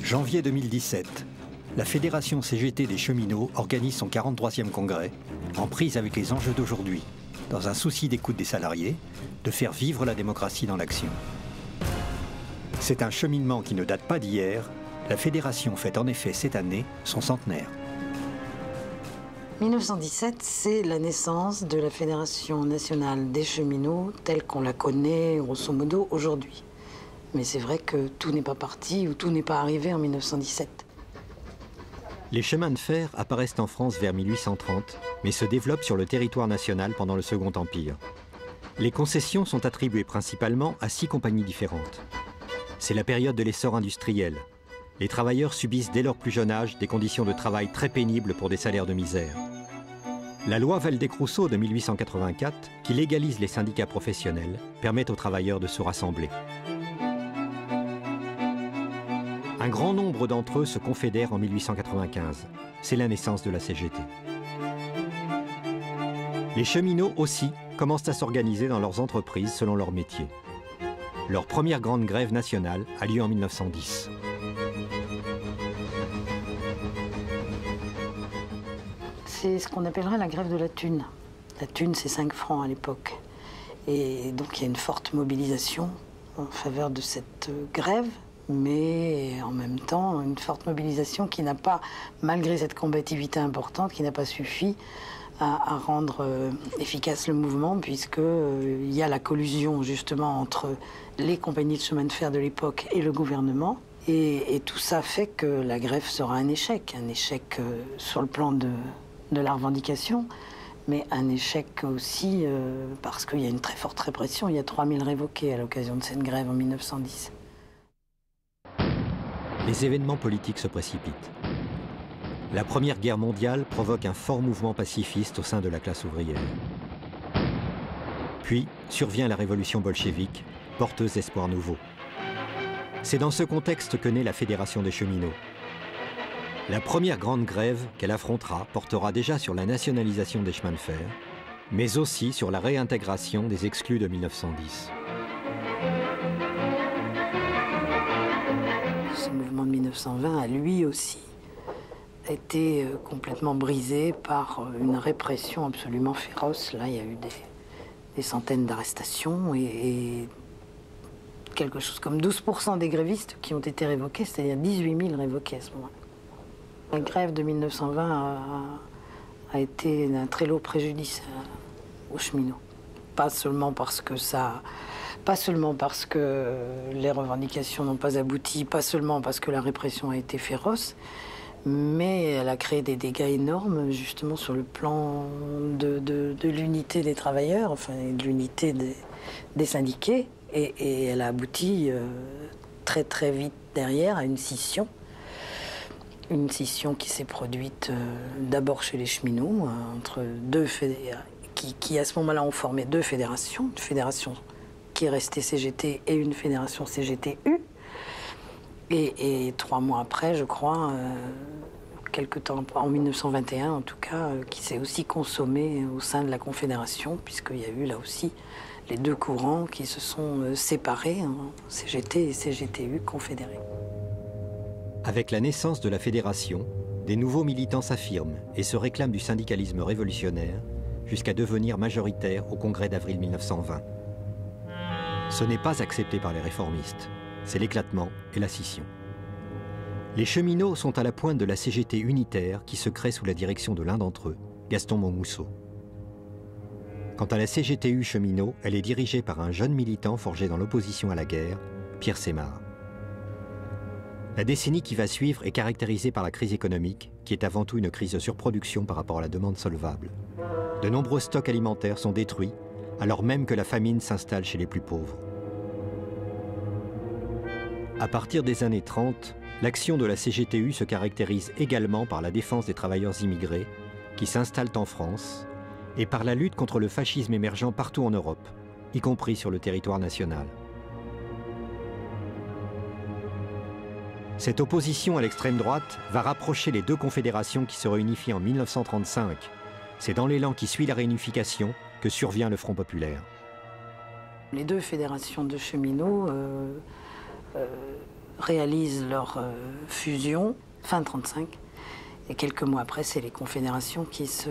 Janvier 2017, la Fédération CGT des cheminots organise son 43e congrès, en prise avec les enjeux d'aujourd'hui, dans un souci d'écoute des salariés, de faire vivre la démocratie dans l'action. C'est un cheminement qui ne date pas d'hier. La Fédération fête en effet cette année son centenaire. 1917, c'est la naissance de la Fédération nationale des cheminots telle qu'on la connaît, grosso modo, aujourd'hui. Mais c'est vrai que tout n'est pas parti ou tout n'est pas arrivé en 1917. Les chemins de fer apparaissent en France vers 1830, mais se développent sur le territoire national pendant le Second Empire. Les concessions sont attribuées principalement à 6 compagnies différentes. C'est la période de l'essor industriel. Les travailleurs subissent dès leur plus jeune âge des conditions de travail très pénibles pour des salaires de misère. La loi Valdez-Crousseau de 1884, qui légalise les syndicats professionnels, permet aux travailleurs de se rassembler. Un grand nombre d'entre eux se confédèrent en 1895. C'est la naissance de la CGT. Les cheminots aussi commencent à s'organiser dans leurs entreprises selon leur métier. Leur première grande grève nationale a lieu en 1910. C'est ce qu'on appellerait la grève de la thune. La thune, c'est 5 francs à l'époque. Et donc il y a une forte mobilisation en faveur de cette grève, mais en même temps une forte mobilisation qui n'a pas, malgré cette combativité importante, qui n'a pas suffi à rendre efficace le mouvement, puisqu'il y a la collusion justement entre les compagnies de chemin de fer de l'époque et le gouvernement. Et tout ça fait que la grève sera un échec sur le plan de la revendication, mais un échec aussi parce qu'il y a une très forte répression. Il y a 3000 révoqués à l'occasion de cette grève en 1910. Les événements politiques se précipitent. La Première Guerre mondiale provoque un fort mouvement pacifiste au sein de la classe ouvrière. Puis survient la révolution bolchevique, porteuse d'espoirs nouveaux. C'est dans ce contexte que naît la Fédération des cheminots. La première grande grève qu'elle affrontera portera déjà sur la nationalisation des chemins de fer, mais aussi sur la réintégration des exclus de 1910. Ce mouvement de 1920 a lui aussi été complètement brisé par une répression absolument féroce. Là, il y a eu des centaines d'arrestations et quelque chose comme 12% des grévistes qui ont été révoqués, c'est-à-dire 18 000 révoqués à ce moment-là. La grève de 1920 a été d'un très lourd préjudice aux cheminots. Pas seulement parce que les revendications n'ont pas abouti, pas seulement parce que la répression a été féroce, mais elle a créé des dégâts énormes justement sur le plan de l'unité des travailleurs, enfin de l'unité des syndiqués, et elle a abouti très très vite derrière à une scission. Une scission qui s'est produite d'abord chez les cheminots, entre deux fédérations, qui à ce moment-là ont formé 2 fédérations, une fédération qui est restée CGT et une fédération CGT-U. Et 3 mois après, je crois, quelque temps, en 1921 en tout cas, qui s'est aussi consommée au sein de la Confédération, puisqu'il y a eu là aussi les 2 courants qui se sont séparés, CGT et CGT-U confédérés. Avec la naissance de la Fédération, des nouveaux militants s'affirment et se réclament du syndicalisme révolutionnaire jusqu'à devenir majoritaires au congrès d'avril 1920. Ce n'est pas accepté par les réformistes. C'est l'éclatement et la scission. Les cheminots sont à la pointe de la CGT unitaire qui se crée sous la direction de l'un d'entre eux, Gaston Monmousseau. Quant à la CGT-U cheminot, elle est dirigée par un jeune militant forgé dans l'opposition à la guerre, Pierre Sémard. La décennie qui va suivre est caractérisée par la crise économique, qui est avant tout une crise de surproduction par rapport à la demande solvable. De nombreux stocks alimentaires sont détruits, alors même que la famine s'installe chez les plus pauvres. À partir des années 30, l'action de la CGT-U se caractérise également par la défense des travailleurs immigrés qui s'installent en France et par la lutte contre le fascisme émergent partout en Europe, y compris sur le territoire national. Cette opposition à l'extrême droite va rapprocher les 2 confédérations qui se réunifient en 1935. C'est dans l'élan qui suit la réunification que survient le Front populaire. Les 2 fédérations de cheminots réalisent leur fusion, fin 1935. Et quelques mois après, c'est les confédérations qui se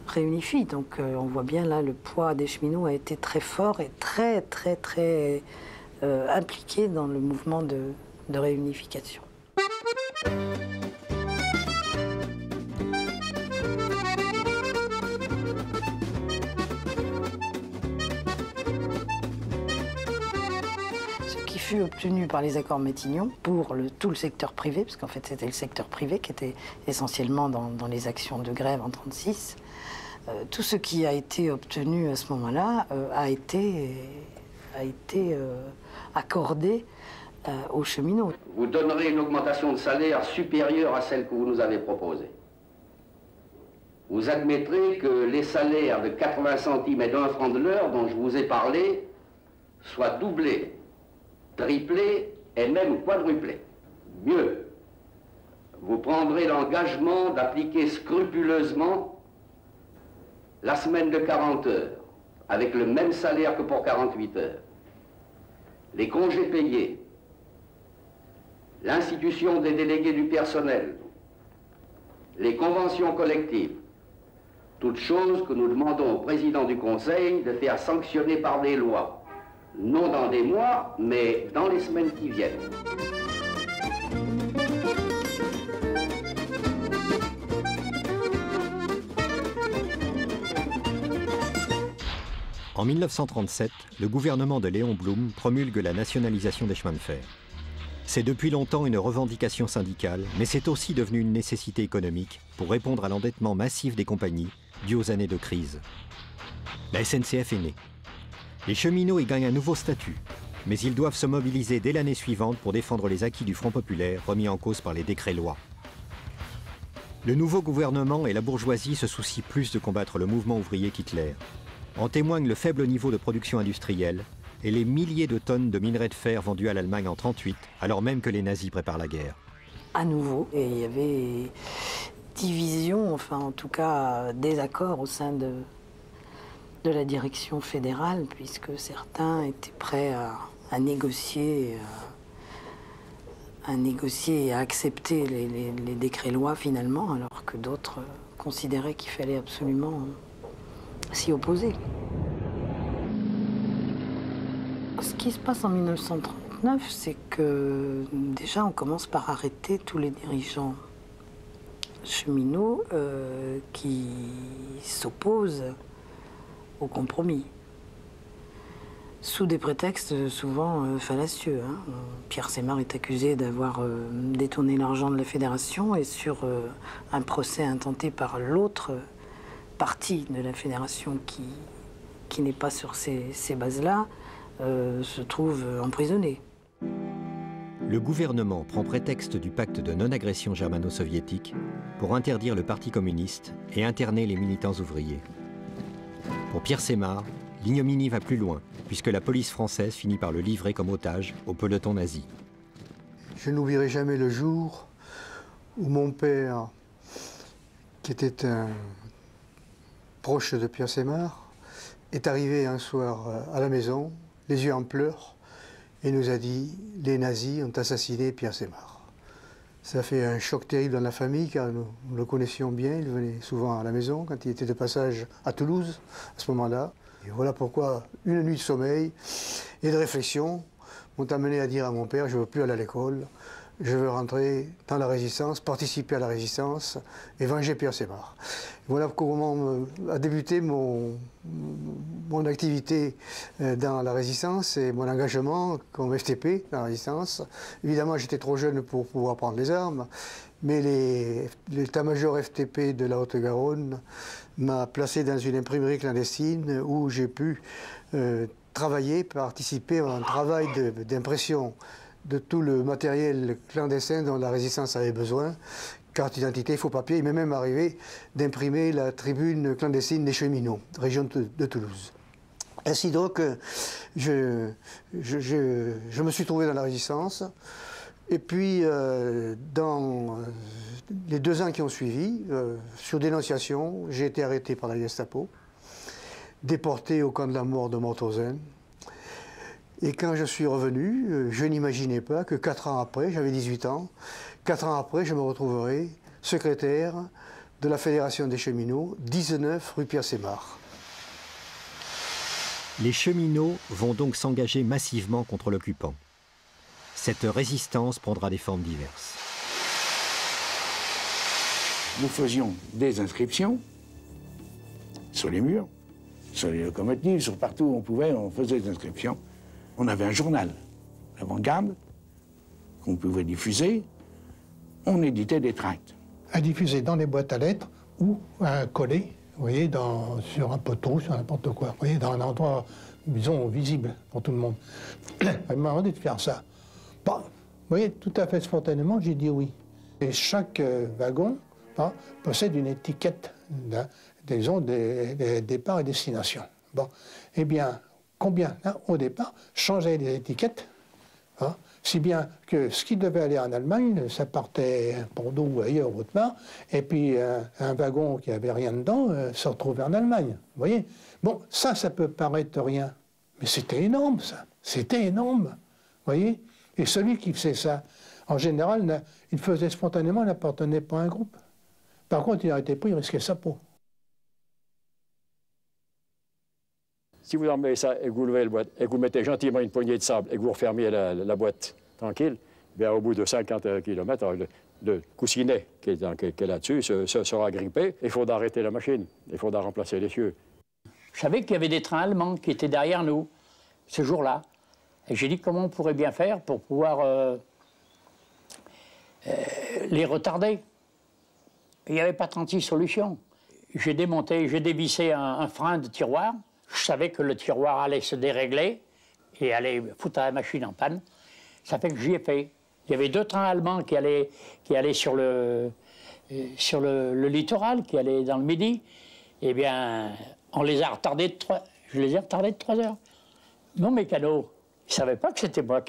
réunifient. Donc on voit bien là, le poids des cheminots a été très fort et très impliqué dans le mouvement de réunification. Obtenu par les accords Matignon pour tout le secteur privé, parce qu'en fait c'était le secteur privé qui était essentiellement dans les actions de grève en 1936. Tout ce qui a été obtenu à ce moment-là a été accordé aux cheminots. Vous donnerez une augmentation de salaire supérieure à celle que vous nous avez proposée. Vous admettrez que les salaires de 80 centimes et d'1 franc de l'heure dont je vous ai parlé soient doublés, triplé et même quadruplé. Mieux, vous prendrez l'engagement d'appliquer scrupuleusement la semaine de 40 heures, avec le même salaire que pour 48 heures, les congés payés, l'institution des délégués du personnel, les conventions collectives, toutes choses que nous demandons au président du Conseil de faire sanctionner par des lois. Non dans des mois, mais dans les semaines qui viennent. En 1937, le gouvernement de Léon Blum promulgue la nationalisation des chemins de fer. C'est depuis longtemps une revendication syndicale, mais c'est aussi devenu une nécessité économique pour répondre à l'endettement massif des compagnies dû aux années de crise. La SNCF est née. Les cheminots y gagnent un nouveau statut, mais ils doivent se mobiliser dès l'année suivante pour défendre les acquis du Front populaire remis en cause par les décrets-lois. Le nouveau gouvernement et la bourgeoisie se soucient plus de combattre le mouvement ouvrier qu'Hitler. En témoigne le faible niveau de production industrielle et les milliers de tonnes de minerais de fer vendus à l'Allemagne en 1938, alors même que les nazis préparent la guerre. À nouveau, et il y avait division, enfin en tout cas désaccord au sein de la direction fédérale, puisque certains étaient prêts à négocier et à accepter les décrets-lois finalement, alors que d'autres considéraient qu'il fallait absolument s'y opposer. Ce qui se passe en 1939, c'est que déjà on commence par arrêter tous les dirigeants cheminots qui s'opposent au compromis, sous des prétextes souvent fallacieux. Pierre Sémar est accusé d'avoir détourné l'argent de la fédération, et sur un procès intenté par l'autre partie de la fédération qui n'est pas sur ces bases-là, se trouve emprisonné. Le gouvernement prend prétexte du pacte de non-agression germano-soviétique pour interdire le Parti communiste et interner les militants ouvriers. Pour Pierre Sémar, l'ignominie va plus loin, puisque la police française finit par le livrer comme otage au peloton nazi. Je n'oublierai jamais le jour où mon père, qui était un proche de Pierre Sémar, est arrivé un soir à la maison, les yeux en pleurs, et nous a dit « Les nazis ont assassiné Pierre Sémar ». Ça fait un choc terrible dans la famille, car nous le connaissions bien. Il venait souvent à la maison quand il était de passage à Toulouse, à ce moment-là. Et voilà pourquoi une nuit de sommeil et de réflexion m'ont amené à dire à mon père « Je ne veux plus aller à l'école, je veux rentrer dans la résistance, participer à la résistance et venger Pierre Sémar ». Voilà comment a débuté mon activité dans la résistance et mon engagement comme FTP dans la résistance. Évidemment, j'étais trop jeune pour pouvoir prendre les armes, mais l'état-major FTP de la Haute-Garonne m'a placé dans une imprimerie clandestine où j'ai pu travailler, participer à un travail d'impression de tout le matériel clandestin dont la résistance avait besoin. Carte d'identité, faux papiers. Il m'est même arrivé d'imprimer la tribune clandestine des cheminots, région de Toulouse. Ainsi donc, je me suis trouvé dans la résistance. Et puis, dans les 2 ans qui ont suivi, sur dénonciation, j'ai été arrêté par la Gestapo, déporté au camp de la mort de Mauthausen. Et quand je suis revenu, je n'imaginais pas que 4 ans après, j'avais 18 ans, 4 ans après, je me retrouverai secrétaire de la Fédération des cheminots, 19 rue Pierre-Sémard. Les cheminots vont donc s'engager massivement contre l'occupant. Cette résistance prendra des formes diverses. Nous faisions des inscriptions sur les murs, sur les locomotives, sur partout où on pouvait, on faisait des inscriptions. On avait un journal, l'Avant-Garde, qu'on pouvait diffuser. On éditait des tracts. À diffuser dans les boîtes à lettres ou à coller, vous voyez, sur un poteau, sur n'importe quoi, vous voyez, dans un endroit, disons, visible pour tout le monde. Il m'a demandé de faire ça. Bon, vous voyez, tout à fait spontanément, j'ai dit oui. Et chaque wagon possède une étiquette, disons, des départs et destinations. Bon, eh bien, combien, là, au départ, changeait les étiquettes, si bien que ce qui devait aller en Allemagne, ça partait à Bordeaux ou ailleurs, autre part, et puis un wagon qui n'avait rien dedans se retrouvait en Allemagne, vous voyez. Bon, ça peut paraître rien, mais c'était énorme, ça, c'était énorme, vous voyez. Et celui qui faisait ça, en général, il faisait spontanément, il n'appartenait pas à un groupe. Par contre, il aurait été pris, il risquait sa peau. Si vous enlevez ça et que vous levez la boîte, et que vous mettez gentiment une poignée de sable et que vous refermiez la boîte tranquille, bien au bout de 50 km, le coussinet qui est là-dessus sera grippé. Il faudra arrêter la machine, il faudra remplacer les cieux. Je savais qu'il y avait des trains allemands qui étaient derrière nous, ce jour-là. Et j'ai dit comment on pourrait bien faire pour pouvoir les retarder. Il n'y avait pas 36 solutions. J'ai dévissé un frein de tiroir. Je savais que le tiroir allait se dérégler et allait foutre la machine en panne. Ça fait que j'y ai fait. Il y avait 2 trains allemands qui allaient sur le littoral, qui allaient dans le Midi. Eh bien, on les a retardés je les ai retardés de 3 heures. Mon mécano, il ne savait pas que c'était moi.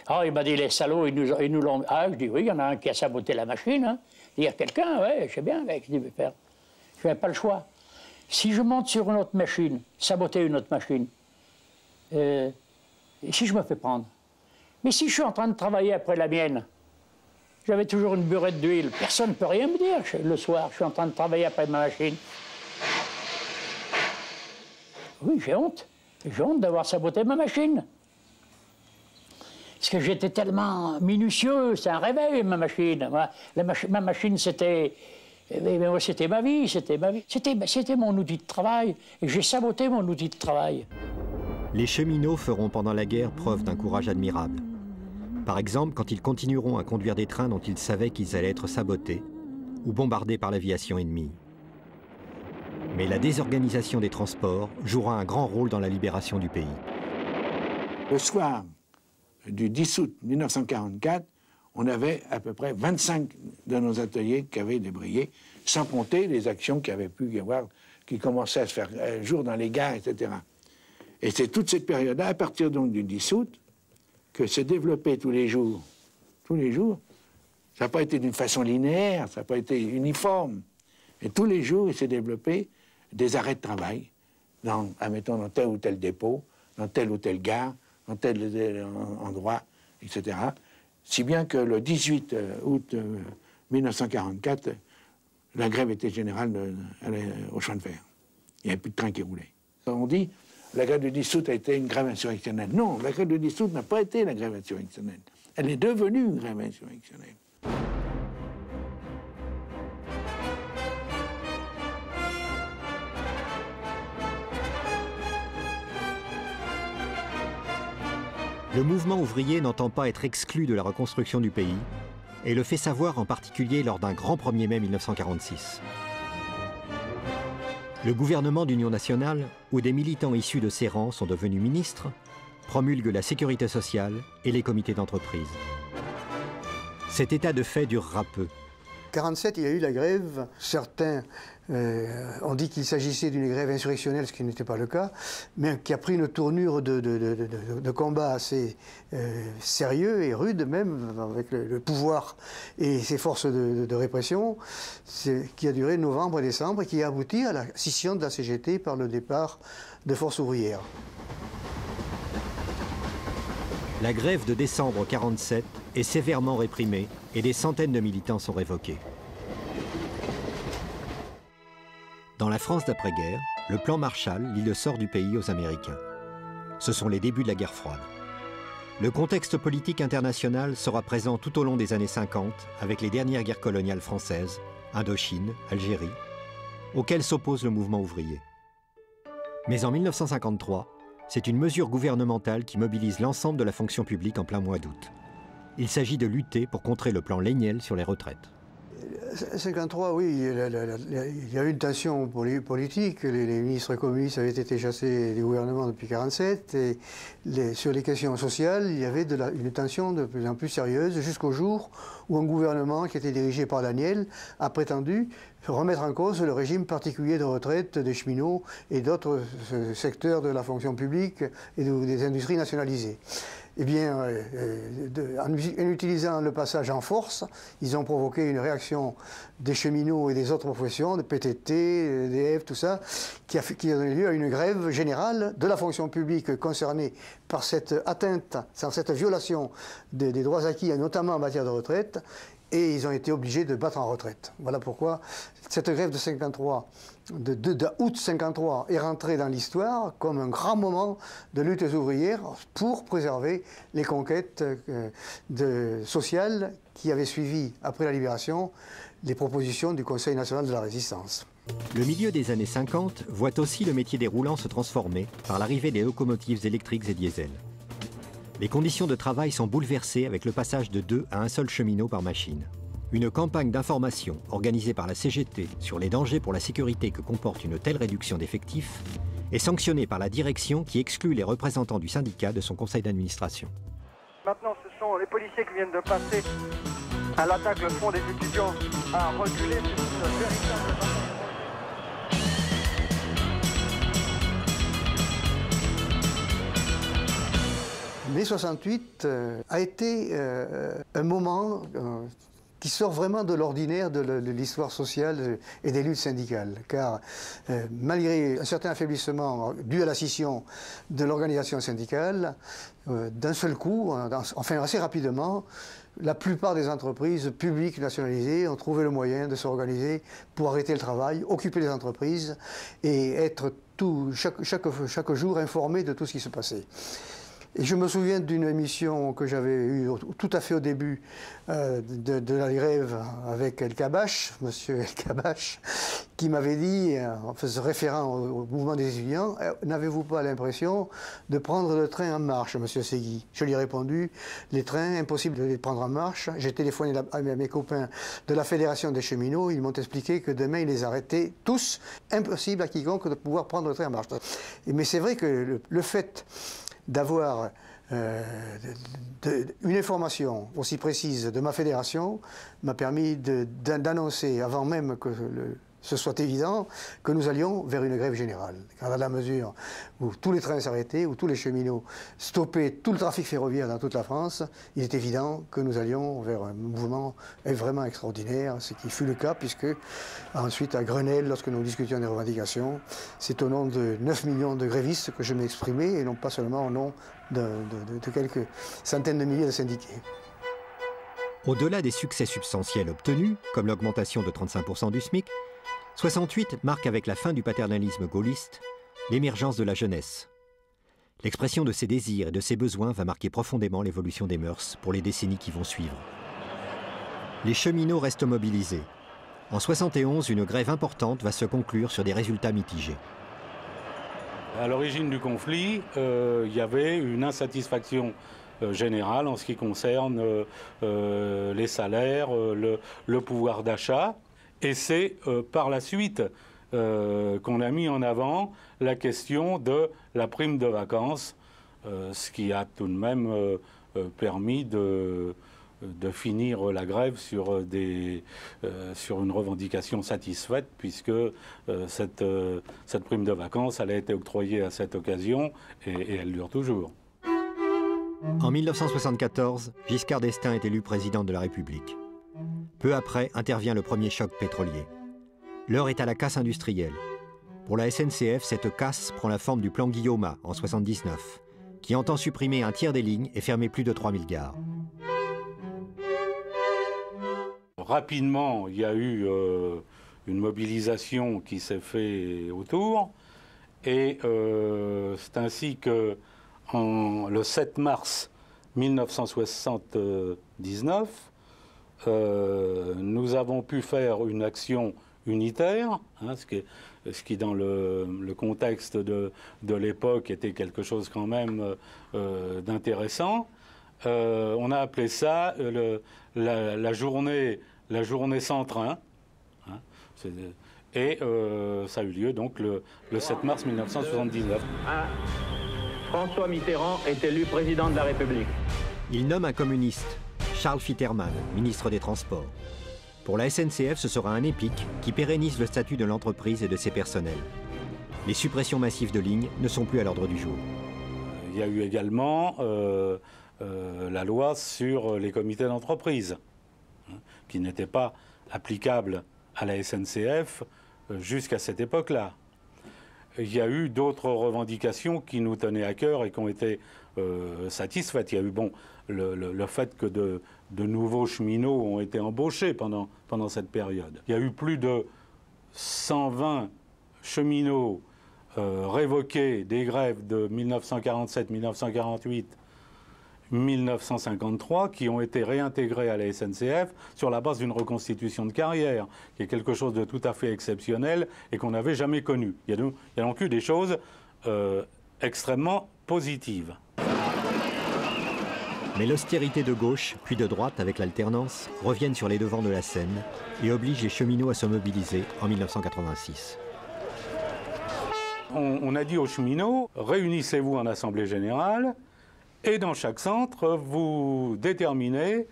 Ah, il m'a dit, les salauds, ils nous l'ont... Ah, je dis, oui, il y en a un qui a saboté la machine. Hein. Il y a quelqu'un, ouais, je sais bien, avec je dis, faire. Je n'avais pas le choix. Si je monte sur une autre machine, saboter une autre machine, et si je me fais prendre? Mais si je suis en train de travailler après la mienne, j'avais toujours une burette d'huile, personne ne peut rien me dire. Le soir, je suis en train de travailler après ma machine. Oui, j'ai honte. J'ai honte d'avoir saboté ma machine. Parce que j'étais tellement minutieux, c'est un réveil, ma machine. Ma machine, c'était... C'était ma vie, c'était mon outil de travail. Et j'ai saboté mon outil de travail. Les cheminots feront pendant la guerre preuve d'un courage admirable. Par exemple, quand ils continueront à conduire des trains dont ils savaient qu'ils allaient être sabotés ou bombardés par l'aviation ennemie. Mais la désorganisation des transports jouera un grand rôle dans la libération du pays. Le soir du 10 août 1944, on avait à peu près 25 de nos ateliers qui avaient débrayé, sans compter les actions qui avaient pu y avoir, qui commençaient à se faire jour dans les gares, etc. Et c'est toute cette période-là, à partir donc du 10 août, que s'est développé tous les jours. Tous les jours. Ça n'a pas été d'une façon linéaire, ça n'a pas été uniforme. Et tous les jours, il s'est développé des arrêts de travail, admettons, dans tel ou tel dépôt, dans telle ou telle gare, dans tel ou tel endroit, etc. Si bien que le 18 août 1944, la grève était générale au chemin de fer. Il n'y avait plus de train qui roulait. On dit la grève du 10 août a été une grève insurrectionnelle. Non, la grève du 10 août n'a pas été la grève insurrectionnelle. Elle est devenue une grève insurrectionnelle. Le mouvement ouvrier n'entend pas être exclu de la reconstruction du pays et le fait savoir en particulier lors d'un grand 1er mai 1946. Le gouvernement d'Union nationale, où des militants issus de ses rangs sont devenus ministres, promulgue la sécurité sociale et les comités d'entreprise. Cet état de fait durera peu. En 1947, il y a eu la grève. Certains ont dit qu'il s'agissait d'une grève insurrectionnelle, ce qui n'était pas le cas, mais qui a pris une tournure de combat assez sérieux et rude même, avec le pouvoir et ses forces de répression, qui a duré novembre et décembre et qui a abouti à la scission de la CGT par le départ de Force ouvrière. La grève de décembre 1947 est sévèrement réprimée et des centaines de militants sont révoqués. Dans la France d'après-guerre, le plan Marshall lie le sort du pays aux Américains. Ce sont les débuts de la guerre froide. Le contexte politique international sera présent tout au long des années 50 avec les dernières guerres coloniales françaises, Indochine, Algérie, auxquelles s'oppose le mouvement ouvrier. Mais en 1953, c'est une mesure gouvernementale qui mobilise l'ensemble de la fonction publique en plein mois d'août. Il s'agit de lutter pour contrer le plan Léniel sur les retraites. 1953, oui, il y a eu une tension politique. Les ministres communistes avaient été chassés du gouvernement depuis 1947. Et sur les questions sociales, il y avait une tension de plus en plus sérieuse jusqu'au jour où un gouvernement qui était dirigé par Daniel a prétendu remettre en cause le régime particulier de retraite des cheminots et d'autres secteurs de la fonction publique et des industries nationalisées. Eh bien, en utilisant le passage en force, ils ont provoqué une réaction des cheminots et des autres professions, de PTT, EDF, tout ça, qui a donné lieu à une grève générale de la fonction publique concernée par cette atteinte, cette violation des droits acquis, notamment en matière de retraite, et ils ont été obligés de battre en retraite. Voilà pourquoi cette grève de 53, de août 53 est rentrée dans l'histoire comme un grand moment de lutte ouvrière pour préserver les conquêtes sociales qui avaient suivi, après la libération, les propositions du Conseil national de la résistance. Le milieu des années 50 voit aussi le métier des roulants se transformer par l'arrivée des locomotives électriques et diesel. Les conditions de travail sont bouleversées avec le passage de 2 à 1 seul cheminot par machine. Une campagne d'information organisée par la CGT sur les dangers pour la sécurité que comporte une telle réduction d'effectifs est sanctionnée par la direction qui exclut les représentants du syndicat de son conseil d'administration. Maintenant, ce sont les policiers qui viennent de passer à l'attaque. Le front des étudiants a reculé. C'est une véritable... Mai 68 a été un moment qui sort vraiment de l'ordinaire de l'histoire sociale et des luttes syndicales. Car malgré un certain affaiblissement dû à la scission de l'organisation syndicale, d'un seul coup, enfin assez rapidement, la plupart des entreprises publiques nationalisées ont trouvé le moyen de s'organiser pour arrêter le travail, occuper les entreprises et être chaque jour informés de tout ce qui se passait. Et je me souviens d'une émission que j'avais eue tout à fait au début de la grève avec El Kabbach, monsieur El Kabbach, qui m'avait dit, en faisant référent au mouvement des étudiants, « N'avez-vous pas l'impression de prendre le train en marche, monsieur Segui ?» Je lui ai répondu, « Les trains, impossible de les prendre en marche. » J'ai téléphoné à mes copains de la Fédération des cheminots, ils m'ont expliqué que demain ils les arrêtaient tous, impossible à quiconque de pouvoir prendre le train en marche. Mais c'est vrai que le fait d'avoir une information aussi précise de ma fédération m'a permis d'annoncer, avant même que ce soit évident, que nous allions vers une grève générale. Car à la mesure où tous les trains s'arrêtaient, où tous les cheminots stoppaient tout le trafic ferroviaire dans toute la France, il est évident que nous allions vers un mouvement vraiment extraordinaire, ce qui fut le cas, puisque ensuite à Grenelle, lorsque nous discutions des revendications, c'est au nom de 9 millions de grévistes que je m'exprimais, et non pas seulement au nom de quelques centaines de milliers de syndiqués. Au-delà des succès substantiels obtenus, comme l'augmentation de 35% du SMIC, 68 marque avec la fin du paternalisme gaulliste l'émergence de la jeunesse. L'expression de ses désirs et de ses besoins va marquer profondément l'évolution des mœurs pour les décennies qui vont suivre. Les cheminots restent mobilisés. En 71, une grève importante va se conclure sur des résultats mitigés. À l'origine du conflit, il y avait une insatisfaction générale en ce qui concerne les salaires, le pouvoir d'achat. Et c'est par la suite qu'on a mis en avant la question de la prime de vacances, ce qui a tout de même permis de finir la grève sur une revendication satisfaite, puisque cette prime de vacances, elle a été octroyée à cette occasion et elle dure toujours. En 1974, Giscard d'Estaing est élu président de la République. Peu après, intervient le premier choc pétrolier. L'heure est à la casse industrielle. Pour la SNCF, cette casse prend la forme du plan Guillaumat en 1979, qui entend supprimer un tiers des lignes et fermer plus de 3000 gares. Rapidement, il y a eu une mobilisation qui s'est faite autour, et c'est ainsi que le 7 mars 1979, nous avons pu faire une action unitaire, hein, ce qui dans le contexte de l'époque était quelque chose quand même d'intéressant. On a appelé ça la journée sans train, hein, et ça a eu lieu donc le 7 mars 1979. François Mitterrand est élu président de la République. Il nomme un communiste, Charles Fitterman, ministre des Transports. Pour la SNCF, ce sera un EPIC qui pérennise le statut de l'entreprise et de ses personnels. Les suppressions massives de lignes ne sont plus à l'ordre du jour. Il y a eu également la loi sur les comités d'entreprise, hein, qui n'était pas applicable à la SNCF jusqu'à cette époque-là. Il y a eu d'autres revendications qui nous tenaient à cœur et qui ont été satisfaites. Il y a eu le fait que de nouveaux cheminots ont été embauchés pendant cette période. Il y a eu plus de 120 cheminots révoqués des grèves de 1947, 1948, 1953 qui ont été réintégrés à la SNCF sur la base d'une reconstitution de carrière, qui est quelque chose de tout à fait exceptionnel et qu'on n'avait jamais connu. Il y a donc eu des choses extrêmement positives. Mais l'austérité de gauche, puis de droite avec l'alternance, reviennent sur les devants de la scène et obligent les cheminots à se mobiliser en 1986. On a dit aux cheminots, réunissez-vous en assemblée générale, et dans chaque centre, vous déterminez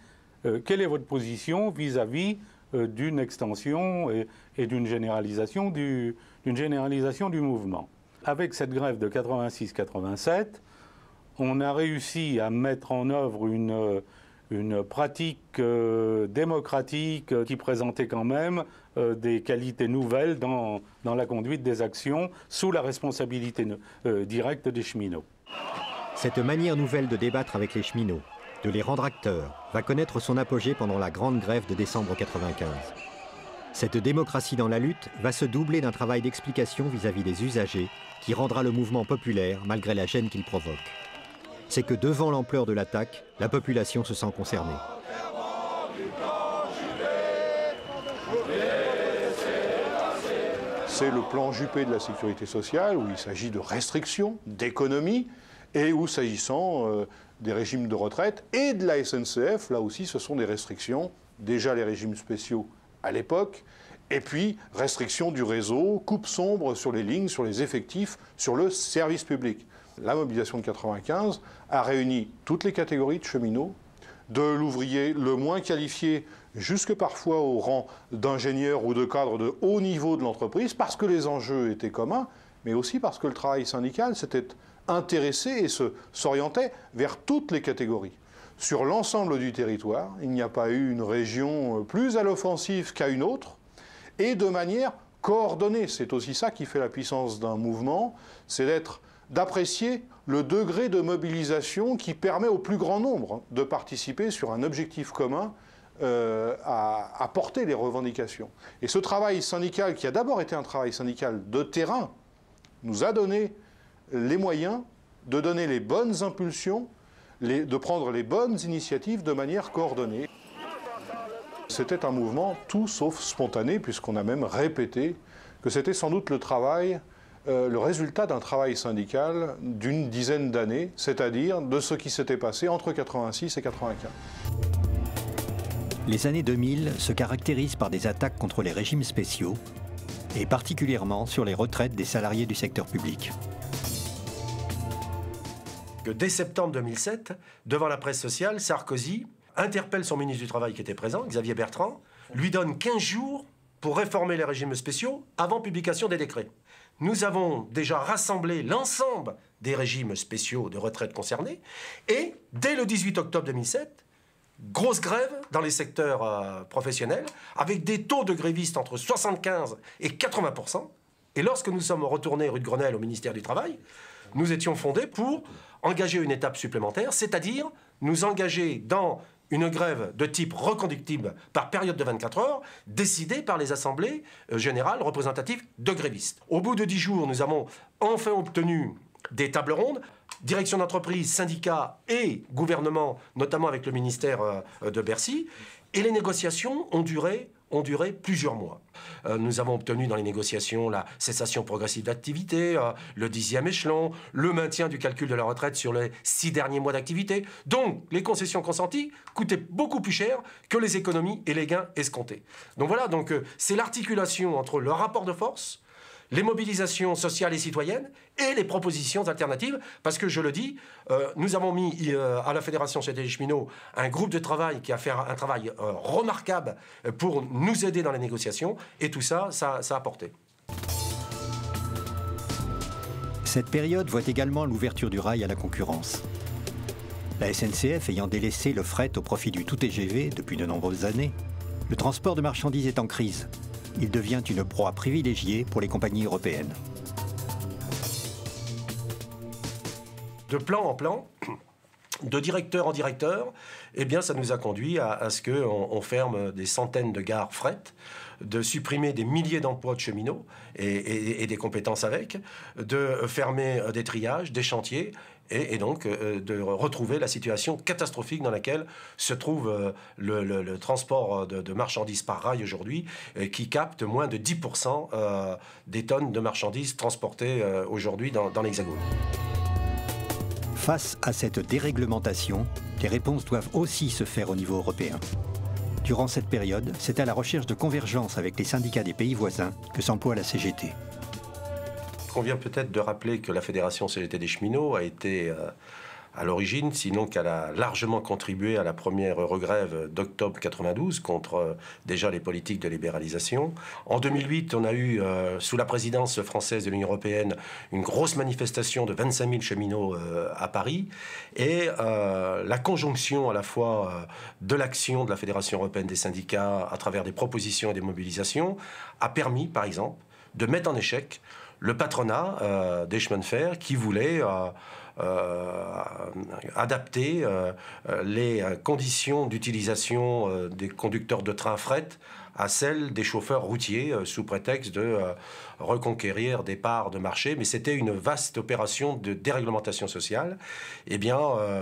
quelle est votre position vis-à-vis d'une extension et d'une généralisation du mouvement. Avec cette grève de 86-87, on a réussi à mettre en œuvre une pratique démocratique qui présentait quand même des qualités nouvelles dans la conduite des actions sous la responsabilité directe des cheminots. Cette manière nouvelle de débattre avec les cheminots, de les rendre acteurs, va connaître son apogée pendant la grande grève de décembre 1995. Cette démocratie dans la lutte va se doubler d'un travail d'explication vis-à-vis des usagers qui rendra le mouvement populaire malgré la gêne qu'il provoque. C'est que devant l'ampleur de l'attaque, la population se sent concernée. C'est le plan Juppé de la sécurité sociale où il s'agit de restrictions, d'économies, et où s'agissant des régimes de retraite et de la SNCF, là aussi ce sont des restrictions, déjà les régimes spéciaux à l'époque, et puis restriction du réseau, coupe sombre sur les lignes, sur les effectifs, sur le service public. La mobilisation de 1995 a réuni toutes les catégories de cheminots, de l'ouvrier le moins qualifié jusque parfois au rang d'ingénieur ou de cadre de haut niveau de l'entreprise, parce que les enjeux étaient communs, mais aussi parce que le travail syndical s'était intéressé et s'orientait vers toutes les catégories. Sur l'ensemble du territoire, il n'y a pas eu une région plus à l'offensive qu'à une autre, et de manière coordonnée. C'est aussi ça qui fait la puissance d'un mouvement, c'est d'apprécier le degré de mobilisation qui permet au plus grand nombre de participer sur un objectif commun à porter les revendications. Et ce travail syndical, qui a d'abord été un travail syndical de terrain, nous a donné les moyens de donner les bonnes impulsions, de prendre les bonnes initiatives de manière coordonnée. C'était un mouvement tout sauf spontané, puisqu'on a même répété que c'était sans doute le résultat d'un travail syndical d'une dizaine d'années, c'est-à-dire de ce qui s'était passé entre 86 et 95. Les années 2000 se caractérisent par des attaques contre les régimes spéciaux, et particulièrement sur les retraites des salariés du secteur public. Dès septembre 2007, devant la presse sociale, Sarkozy interpelle son ministre du Travail qui était présent, Xavier Bertrand, lui donne 15 jours pour réformer les régimes spéciaux avant publication des décrets. Nous avons déjà rassemblé l'ensemble des régimes spéciaux de retraite concernés et dès le 18 octobre 2007, grosse grève dans les secteurs professionnels avec des taux de grévistes entre 75 et 80%. Et lorsque nous sommes retournés rue de Grenelle au ministère du Travail, nous étions fondés pour engager une étape supplémentaire, c'est-à-dire nous engager dans une grève de type reconductible par période de 24 heures, décidée par les assemblées générales représentatives de grévistes. Au bout de 10 jours, nous avons enfin obtenu des tables rondes, direction d'entreprise, syndicats et gouvernement, notamment avec le ministère de Bercy, et les négociations ont duré plusieurs mois. Nous avons obtenu dans les négociations la cessation progressive d'activité, le 10e échelon, le maintien du calcul de la retraite sur les 6 derniers mois d'activité. Donc, les concessions consenties coûtaient beaucoup plus cher que les économies et les gains escomptés. Donc voilà, c'est l'articulation entre le rapport de force, les mobilisations sociales et citoyennes et les propositions alternatives, parce que je le dis, nous avons mis à la Fédération Société des Cheminots un groupe de travail qui a fait un travail remarquable pour nous aider dans les négociations, et tout ça, ça a porté. Cette période voit également l'ouverture du rail à la concurrence. La SNCF ayant délaissé le fret au profit du tout-TGV depuis de nombreuses années, le transport de marchandises est en crise. Il devient une proie privilégiée pour les compagnies européennes. De plan en plan, de directeur en directeur, eh bien, ça nous a conduit à ce qu'on ferme des centaines de gares fret, de supprimer des milliers d'emplois de cheminots et des compétences avec, de fermer des triages, des chantiers, et donc de retrouver la situation catastrophique dans laquelle se trouve le transport de marchandises par rail aujourd'hui, qui capte moins de 10% des tonnes de marchandises transportées aujourd'hui dans l'Hexagone. Face à cette déréglementation, les réponses doivent aussi se faire au niveau européen. Durant cette période, c'est à la recherche de convergence avec les syndicats des pays voisins que s'emploie la CGT. Il convient peut-être de rappeler que la Fédération CGT des cheminots a été à l'origine, sinon qu'elle a largement contribué à la première regrève d'octobre 92 contre déjà les politiques de libéralisation. En 2008, on a eu, sous la présidence française de l'Union européenne, une grosse manifestation de 25 000 cheminots à Paris. Et la conjonction à la fois de l'action de la Fédération européenne des syndicats à travers des propositions et des mobilisations a permis, par exemple, de mettre en échec le patronat des chemins de fer qui voulait adapter les conditions d'utilisation des conducteurs de train fret à celles des chauffeurs routiers sous prétexte de reconquérir des parts de marché. Mais c'était une vaste opération de déréglementation sociale. Eh bien,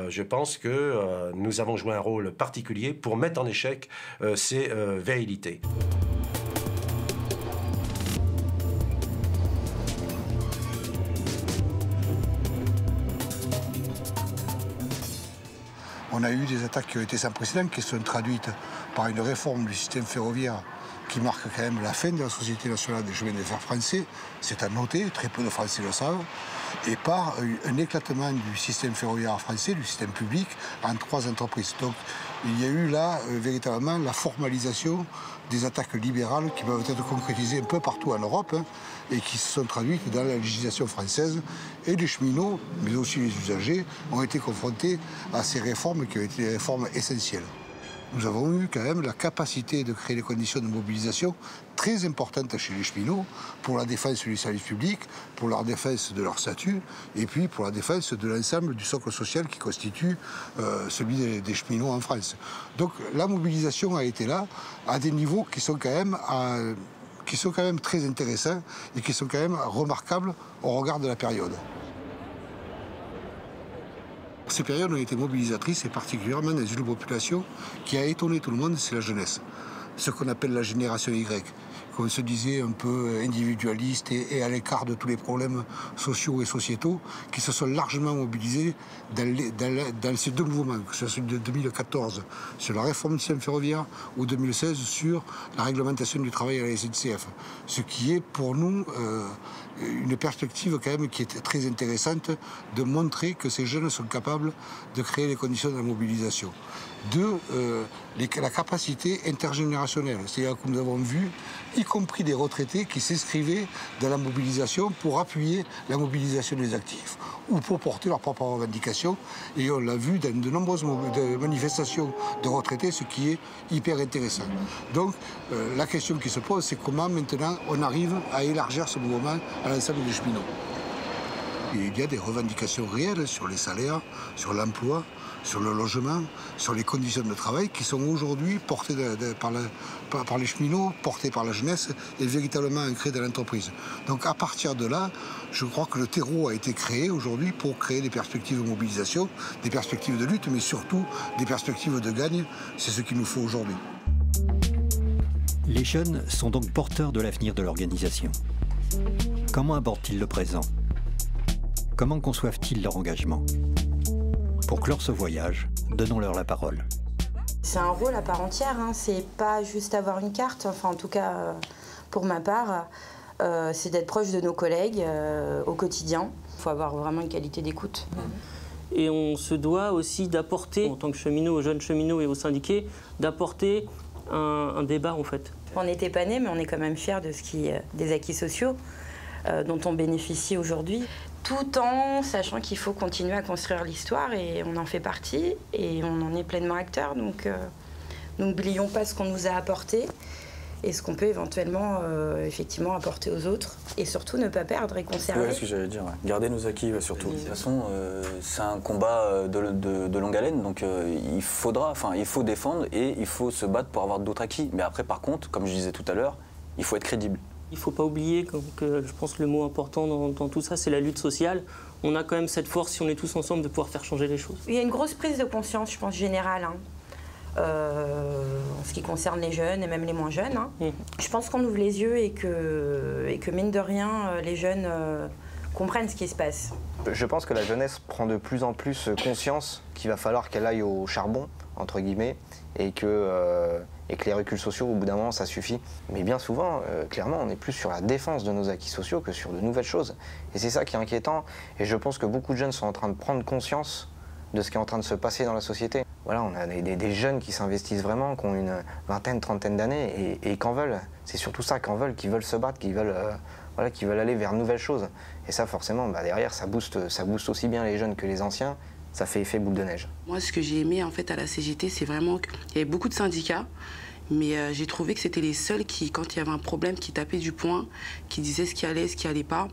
je pense que nous avons joué un rôle particulier pour mettre en échec ces velléités. On a eu des attaques qui ont été sans précédent, qui sont traduites par une réforme du système ferroviaire qui marque quand même la fin de la Société nationale des chemins de fer français, c'est à noter, très peu de Français le savent, et par un éclatement du système ferroviaire français, du système public, en 3 entreprises. Donc il y a eu là véritablement la formalisation des attaques libérales qui peuvent être concrétisées un peu partout en Europe et qui se sont traduites dans la législation française. Et les cheminots, mais aussi les usagers, ont été confrontés à ces réformes qui ont été des réformes essentielles. Nous avons eu quand même la capacité de créer des conditions de mobilisation très importantes chez les cheminots pour la défense du service public, pour la défense de leur statut et puis pour la défense de l'ensemble du socle social qui constitue celui des cheminots en France. Donc la mobilisation a été là à des niveaux qui sont quand même très intéressants et qui sont quand même remarquables au regard de la période. Ces périodes ont été mobilisatrices et particulièrement dans une population qui a étonné tout le monde, c'est la jeunesse. Ce qu'on appelle la génération Y, qu'on se disait un peu individualiste et à l'écart de tous les problèmes sociaux et sociétaux, qui se sont largement mobilisés dans ces deux mouvements, que ce soit de 2014 sur la réforme du système ferroviaire ou 2016 sur la réglementation du travail à la SNCF. Ce qui est pour nous une perspective quand même qui est très intéressante de montrer que ces jeunes sont capables de créer les conditions de la mobilisation. La capacité intergénérationnelle, c'est-à-dire que nous avons vu, y compris des retraités qui s'inscrivaient dans la mobilisation pour appuyer la mobilisation des actifs ou pour porter leurs propres revendications. Et on l'a vu dans de nombreuses manifestations de retraités, ce qui est hyper intéressant. Donc la question qui se pose, c'est comment maintenant on arrive à élargir ce mouvement à l'ensemble des cheminots. Il y a des revendications réelles sur les salaires, sur l'emploi, sur le logement, sur les conditions de travail qui sont aujourd'hui portées par les cheminots, portées par la jeunesse et véritablement ancrées dans l'entreprise. Donc à partir de là, je crois que le terreau a été créé aujourd'hui pour créer des perspectives de mobilisation, des perspectives de lutte, mais surtout des perspectives de gagne. C'est ce qu'il nous faut aujourd'hui. Les jeunes sont donc porteurs de l'avenir de l'organisation. Comment abordent-ils le présent? Comment conçoivent-ils leur engagement? Pour clore ce voyage, donnons-leur la parole. C'est un rôle à part entière, hein. C'est pas juste avoir une carte, enfin en tout cas pour ma part, c'est d'être proche de nos collègues au quotidien. Il faut avoir vraiment une qualité d'écoute. Et on se doit aussi d'apporter, en tant que cheminot, aux jeunes cheminots et aux syndiqués, d'apporter un débat en fait. On n'était pas nés, mais on est quand même fiers de des acquis sociaux dont on bénéficie aujourd'hui, tout en sachant qu'il faut continuer à construire l'histoire et on en fait partie et on en est pleinement acteur. Donc n'oublions pas ce qu'on nous a apporté et ce qu'on peut éventuellement effectivement apporter aux autres et surtout ne pas perdre et conserver. Oui, c'est ce que j'allais dire, ouais. Garder nos acquis surtout. De toute façon, c'est un combat de longue haleine, donc il faut défendre et il faut se battre pour avoir d'autres acquis. Mais après, par contre, comme je disais tout à l'heure, il faut être crédible. Il ne faut pas oublier que je pense que le mot important dans tout ça, c'est la lutte sociale. On a quand même cette force, si on est tous ensemble, de pouvoir faire changer les choses. Il y a une grosse prise de conscience, je pense, générale, hein. En ce qui concerne les jeunes et même les moins jeunes. Hein. Je pense qu'on ouvre les yeux et que mine de rien, les jeunes comprennent ce qui se passe. Je pense que la jeunesse prend de plus en plus conscience qu'il va falloir qu'elle aille au charbon, entre guillemets, et que les reculs sociaux, au bout d'un moment, ça suffit. Mais bien souvent, clairement, on est plus sur la défense de nos acquis sociaux que sur de nouvelles choses. Et c'est ça qui est inquiétant. Et je pense que beaucoup de jeunes sont en train de prendre conscience de ce qui est en train de se passer dans la société. Voilà, on a des jeunes qui s'investissent vraiment, qui ont une vingtaine, trentaine d'années et qu'en veulent. C'est surtout ça, qu'en veulent, qui veulent se battre, qui veulent aller vers de nouvelles choses. Et ça, forcément, derrière, ça booste aussi bien les jeunes que les anciens. Ça fait effet boule de neige. Moi, ce que j'ai aimé en fait à la CGT, c'est vraiment qu'il y avait beaucoup de syndicats, mais j'ai trouvé que c'était les seuls qui, quand il y avait un problème, qui tapaient du poing, qui disaient ce qui allait, ce qui allait pas.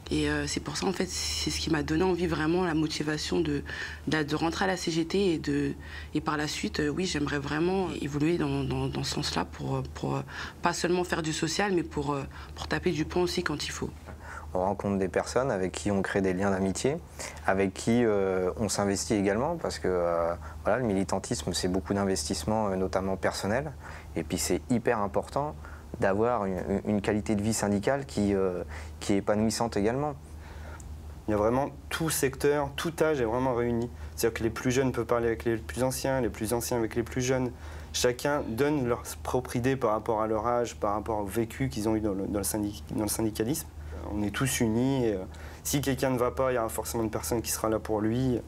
Et c'est pour ça, en fait, c'est ce qui m'a donné envie, vraiment, la motivation de rentrer à la CGT et par la suite, oui, j'aimerais vraiment évoluer dans ce sens-là pour pas seulement faire du social, mais pour taper du poing aussi quand il faut. On rencontre des personnes avec qui on crée des liens d'amitié, avec qui on s'investit également, parce que le militantisme, c'est beaucoup d'investissement, notamment personnel, et puis c'est hyper important d'avoir une qualité de vie syndicale qui est épanouissante également. Il y a vraiment tout secteur, tout âge est vraiment réuni. C'est-à-dire que les plus jeunes peuvent parler avec les plus anciens avec les plus jeunes. Chacun donne leur propre idée par rapport à leur âge, par rapport au vécu qu'ils ont eu dans le syndicalisme. On est tous unis. Et, si quelqu'un ne va pas, il y aura forcément une personne qui sera là pour lui.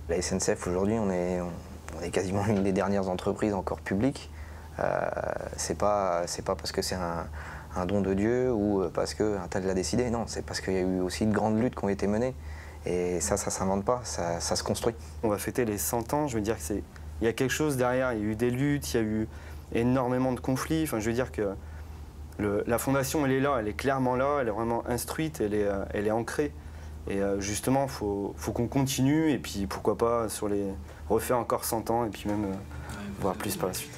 La SNCF, aujourd'hui, on est quasiment une des dernières entreprises encore publiques. C'est pas parce que c'est un don de Dieu ou parce qu'un tel l'a décidé, non, c'est parce qu'il y a eu aussi de grandes luttes qui ont été menées. Et ça s'invente pas, ça se construit. On va fêter les 100 ans, je veux dire qu'il y a quelque chose derrière, il y a eu des luttes, il y a eu énormément de conflits. Enfin, je veux dire que la fondation, elle est là, elle est clairement là, elle est vraiment instruite, elle est ancrée. Et justement, faut qu'on continue et puis pourquoi pas refaire encore 100 ans et puis même voir plus par la suite.